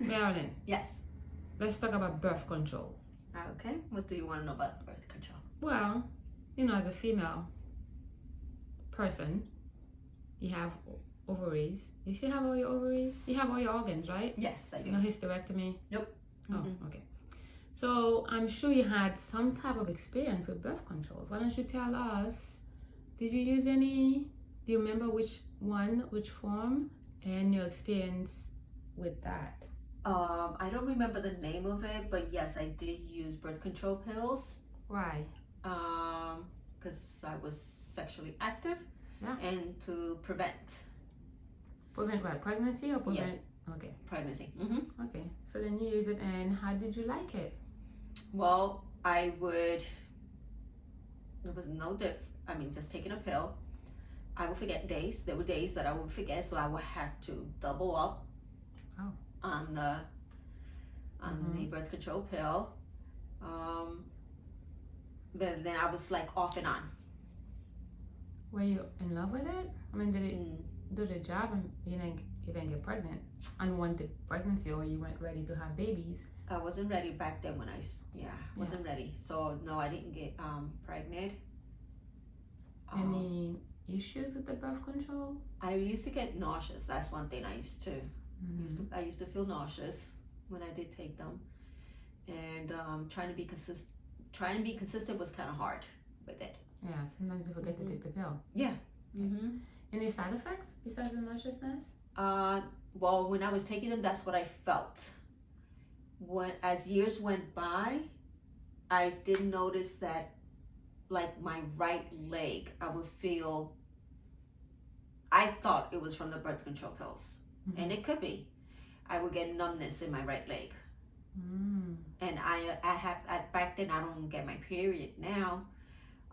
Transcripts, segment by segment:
Marilyn, Yes. let's talk about birth control. Okay. What do you want to know about birth control? Well, as a female person, you have ovaries. You still have all your ovaries? You have all your organs, right? Yes, I do. No hysterectomy? Nope. Oh, okay. So I'm sure you had some type of experience with birth controls. Why don't you tell us, did you use any? Do you remember which one, which form, and your experience with that? I don't remember the name of it, but yes, I did use birth control pills. Why? Because I was sexually active. Yeah. And to prevent. Prevent what? Pregnancy or prevent? Yes. Okay. Pregnancy. Okay. So then you use it, and how did you like it? Well, there was no just taking a pill. I would forget days. There were days that I would forget, so I would have to double up on the birth control pill. But then I was like off and on. Were you in love with it? I mean, did it do the job and you didn't get pregnant? Unwanted pregnancy, or you weren't ready to have babies? I wasn't ready back then when I wasn't ready. So no, I didn't get pregnant. Any issues with the birth control? I used to get nauseous. That's one thing I used to. I used to feel nauseous when I did take them, and trying to be consistent was kind of hard with it. Yeah, sometimes you forget to take the pill. Yeah. Any side effects besides the nauseousness? Well, when I was taking them, that's what I felt. As years went by, I did notice that, like my right leg, I thought it was from the birth control pills, and it could be. I would get numbness in my right leg, and back then I don't get my period now,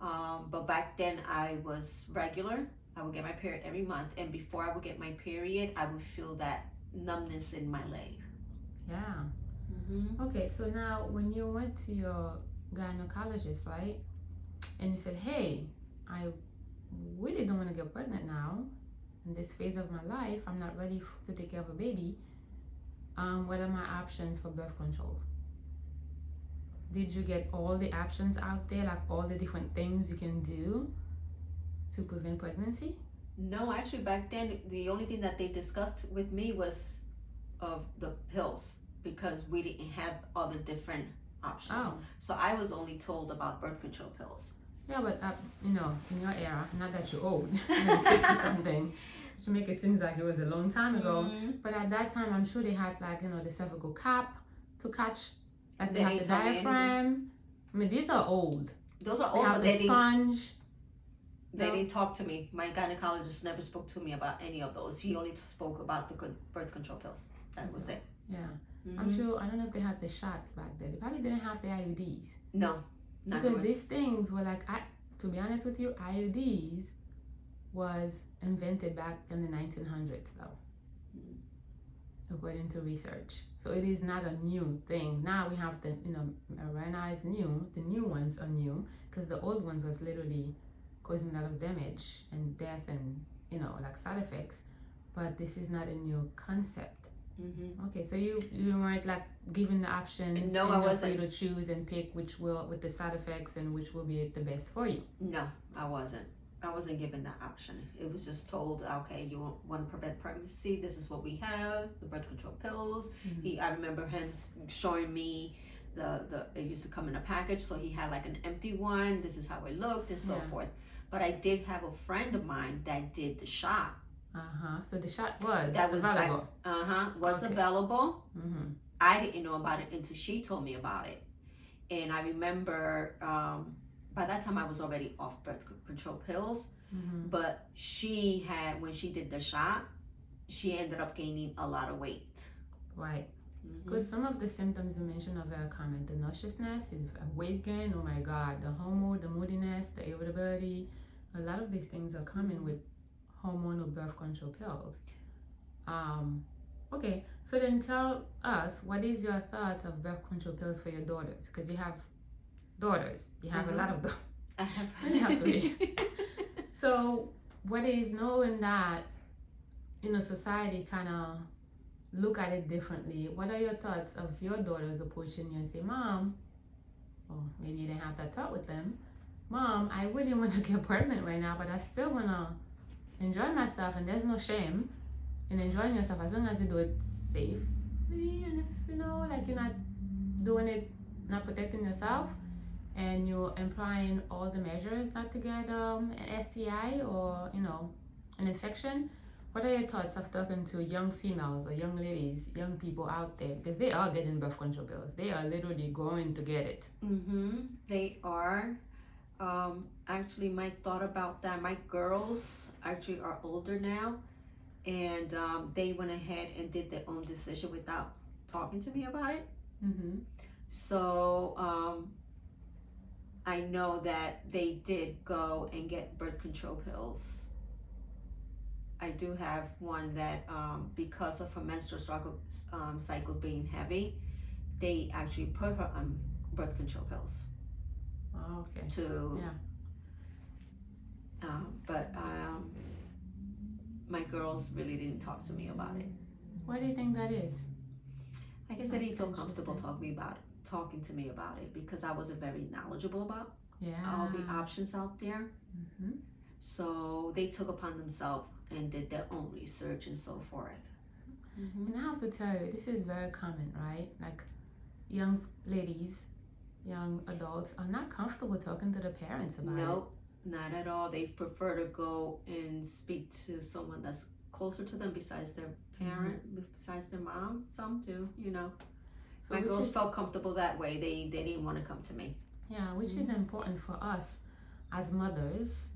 but back then I was regular. I would get my period every month, and before I would get my period, I would feel that numbness in my leg. Yeah. Okay, so now when you went to your gynecologist, right, and you said, hey, I really don't want to get pregnant now in this phase of my life, I'm not ready to take care of a baby, what are my options for birth controls? Did you get all the options out there, like all the different things you can do to prevent pregnancy? No, actually back then the only thing that they discussed with me was of the pills, because we didn't have other different options. So I was only told about birth control pills. Yeah, but in your era, not that you're old, 50 something, to make it seem like it was a long time ago, but at that time I'm sure they had the cervical cap to catch, like they have the diaphragm. I mean, these are old. Those are old, but they sponge. They didn't talk to me. My gynecologist never spoke to me about any of those. He only spoke about the birth control pills. That was it. Yeah. I'm sure, I don't know if they had the shots back then. They probably didn't have the IUDs. No, not because these things were like, to be honest with you, IUDs was invented back in the 1900s though, according to research. So it is not a new thing. Now we have the, Mirena is new. The new ones are new because the old ones was literally causing a lot of damage and death and, like side effects. But this is not a new concept. Okay, so you weren't like given the options. No, I wasn't. For you to choose and pick which will, with the side effects, and which will be the best for you. No, I wasn't. I wasn't given that option. It was just told, okay, you want to prevent pregnancy. This is what we have: the birth control pills. I remember him showing me it used to come in a package, so he had like an empty one. This is how it looked, and so forth. But I did have a friend of mine that did the shot. So the shot was available. Available. I didn't know about it until she told me about it, and I remember by that time I was already off birth control pills. But when she did the shot, she ended up gaining a lot of weight. Right. Because some of the symptoms you mentioned are very common. The nauseousness is weight gain. Oh my God. The hormone, the moodiness, the irritability. A lot of these things are common with hormonal birth control pills. Okay, so then tell us, what is your thoughts of birth control pills for your daughters? Because you have daughters. You have a lot of them. I have. You have 3. So what is knowing that, society kind of look at it differently. What are your thoughts of your daughters approaching you and say, Mom, or maybe you didn't have that thought with them, Mom, I really want to get pregnant right now, but I still want to enjoy myself, and there's no shame in enjoying yourself as long as you do it safely, and if you know, like you're not doing it, not protecting yourself, and you're implying all the measures not to get an STI or an infection. What are your thoughts of talking to young females or young ladies, young people out there, because they are getting birth control pills? They are literally going to get it. They are. Actually, my thought about that, my girls actually are older now, and they went ahead and did their own decision without talking to me about it. So I know that they did go and get birth control pills. I do have one that because of her menstrual cycle being heavy, they actually put her on birth control pills. Oh, okay. But my girls really didn't talk to me about it. Why do you think that is? I guess they didn't feel comfortable talking to me about it because I wasn't very knowledgeable about all the options out there. So they took upon themselves and did their own research and so forth. And I have to tell you, this is very common, right? Like young ladies, young adults are not comfortable talking to the parents about it. Nope, not at all. They prefer to go and speak to someone that's closer to them besides their parent, besides their mom. Some do, So my girls felt comfortable that way. They didn't want to come to me. Yeah, which is important for us as mothers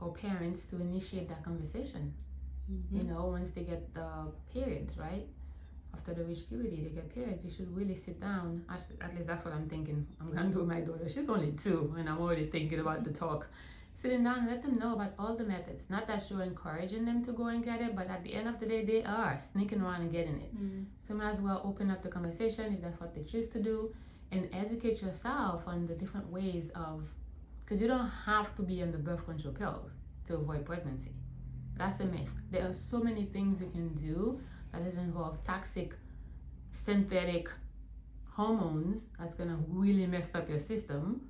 or parents to initiate that conversation. Once they get the periods, right? After they reach puberty, they get periods. You should really sit down. At least that's what I'm thinking. I'm going to do with my daughter. She's only 2, and I'm already thinking about the talk. Sitting down and let them know about all the methods. Not that you're encouraging them to go and get it, but at the end of the day, they are sneaking around and getting it. So you might as well open up the conversation if that's what they choose to do, and educate yourself on the different ways of, because you don't have to be on the birth control pills to avoid pregnancy. That's a myth. There are so many things you can do that doesn't involve toxic synthetic hormones that's gonna really mess up your system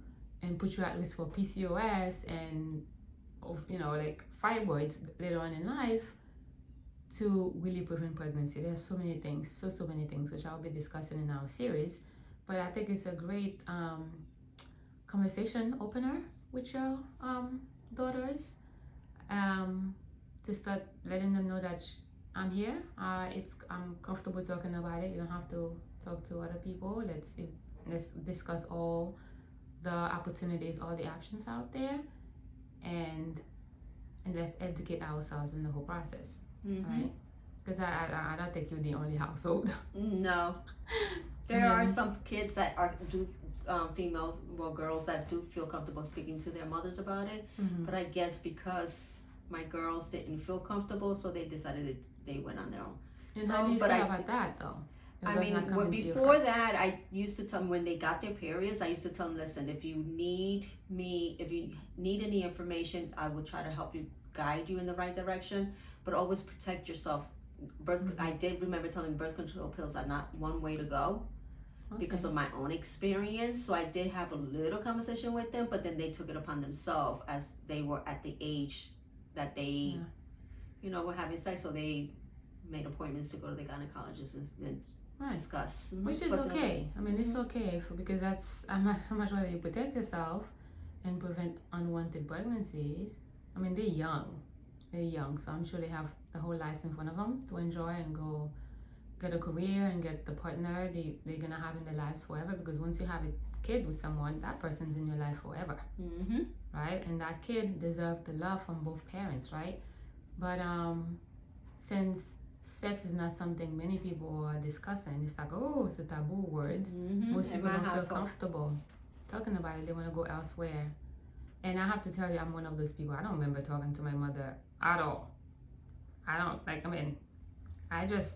and put you at risk for PCOS and like fibroids later on in life, to really prevent pregnancy. There's so many things, so many things, which I'll be discussing in our series. But I think it's a great conversation opener with your daughters, to start letting them know that I'm here. I'm comfortable talking about it. You don't have to talk to other people. Let's discuss all the opportunities, all the options out there, and let's educate ourselves in the whole process, right? Because I don't think you're the only household. No, there are some kids that females, girls that do feel comfortable speaking to their mothers about it. But I guess because my girls didn't feel comfortable, so they decided they went on their own. And how do you feel about that, though? I mean, before that, I used to tell them when they got their periods, I used to tell them, listen, if you need any information, I will try to help you, guide you in the right direction, but always protect yourself. I did remember telling birth control pills are not one way to go, because of my own experience. So I did have a little conversation with them, but then they took it upon themselves as they were at the age that they, were having sex, so they made appointments to go to the gynecologist and discuss. Which is okay. I mean, it's okay because that's how much rather you protect yourself and prevent unwanted pregnancies. I mean, they're young, so I'm sure they have the whole life in front of them to enjoy and go get a career and get the partner they're gonna have in their lives forever. Because once you have a kid with someone, that person's in your life forever, right? And that kid deserves the love from both parents, right? But since sex is not something many people are discussing, it's like, oh, it's a taboo word. Most people don't feel comfortable talking about it. They want to go elsewhere. And I have to tell you, I'm one of those people. I don't remember talking to my mother at all. I just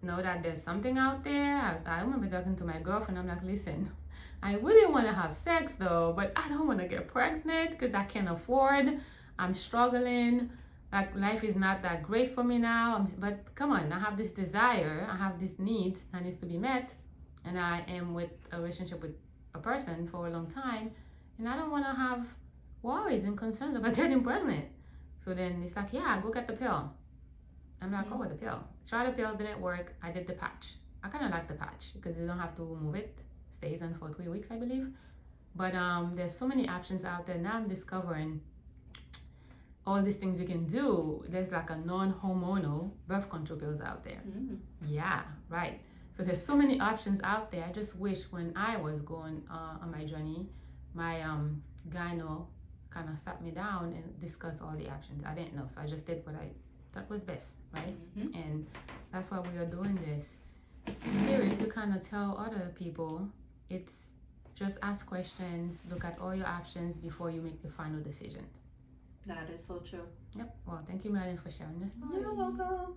know that there's something out there. I remember talking to my girlfriend. I'm like, listen, I really want to have sex though, but I don't want to get pregnant because I can't afford. I'm struggling. like life is not that great for me now. But come on, I have this desire, I have this need that needs to be met, and I am with a relationship with a person for a long time, and I don't want to have worries and concerns about getting pregnant. So then it's like, yeah, go get the pill. I'm like, oh, the pill. Try the pill, didn't work. I did the patch. I kind of like the patch because you don't have to move it. Stays on for 3 weeks, I believe. But there's so many options out there. Now I'm discovering all these things you can do. There's like a non-hormonal birth control pills out there. Yeah, right. So there's so many options out there. I just wish when I was going on my journey, my gyno kind of sat me down and discussed all the options. I didn't know, so I just did what I thought was best, right? And that's why we are doing this series, to kind of tell other people. It's just ask questions, look at all your options before you make the final decision. That is so true. Yep. Well, thank you, Marilyn, for sharing your story. You're welcome.